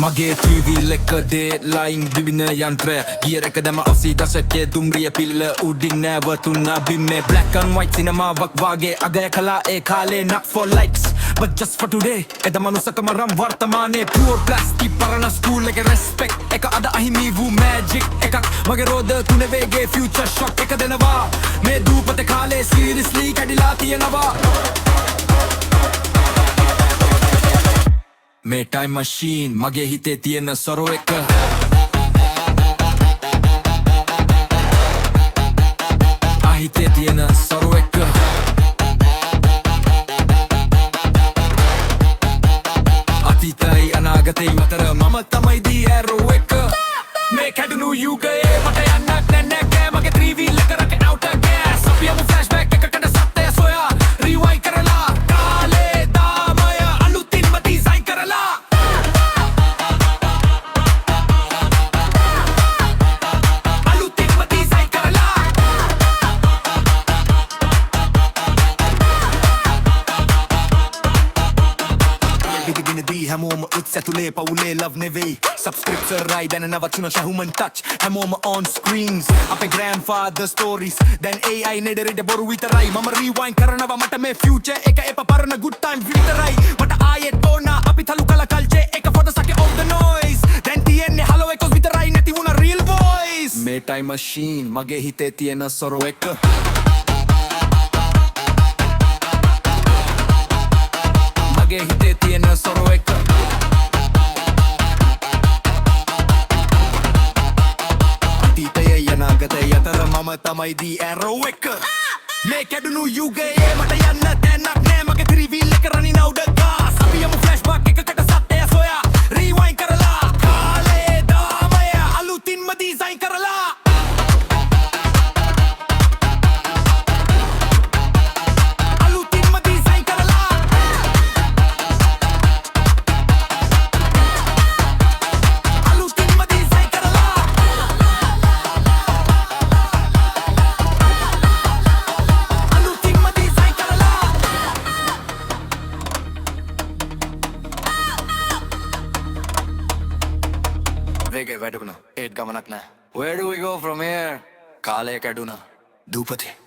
මගේ ටීවී එක ඩේඩ්ලයින් විවිධ යන්ත්‍රය ගියර් එක දැම 80 දශකයේ දුම්රිය පිල්ල උඩින් නැවතුණා බිම්මේ black and white සිනමාවක් වාගේ අගය කළා ඒ කාලේ not for likes but just for today එද මනුස්සකම රම් වර්තමානයේ pure plastic පරණ ස්කූල් එකේ respect එක අද අහිමි වූ magic එකක් මගේ රෝද තුනේ වේගේ future shock එක දෙනවා මේ දූපතේ කාලේ seriously කැඩිලා තියෙනවා මේ time machine මගේ හිතේ තියෙන සොරෝ එක හිතේ තියෙන සොරෝ එක අතීතයි අනාගතයි අතර මම තමයි දී ඇරෝ එක මේ කැඩුණු යුගයේ මට යන්නක් නැන්නේ මගේ 3 wheel එක රකේ out gas අපි යමු flashback එකකට සත්‍යය සොයා rewind කරලා කාලේ දාමය අලුතින්ම design කරලා අලුතින්ම design කරලා දී හැමෝම උත්සැතුලේ පවුලේ love නෙවෙයි subscription රයි දැන නවතුන human touch හැමෝම on screens අපේ grandfather stories දැන් AI නෙඩරිට බොරු විතරයි මම rewind කරනවා මට මේ future එක එප පරණ good time විතරයි මට ආයෙත් ඕන අපි තලු කල culture එක for the sake of the noise දැන් තියන්නේ hello එකක් විතරයි නැති වුණ real voice මේ time machine මගේ හිතේ තියෙන සොරෝ එක මගේ හිතේ තියෙන සොරෝ එක අතීතයේ අනාගතයේ අතර මම තමයි දී ඇරෝ එක මේ කැඩුණු යුගයේ මට යන්න තැනක් නෑ මගේ 3 wheel එක running out the gas අපි යමු flashback එකකට සත්‍යය සොයා rewind කරලා කාලේ දාමය අලුතින්ම design කරලා වේගේ වැඩුණා ඒත් ගමනක් නෑ where do we go from here කාලය කැඩුණා දූපතේ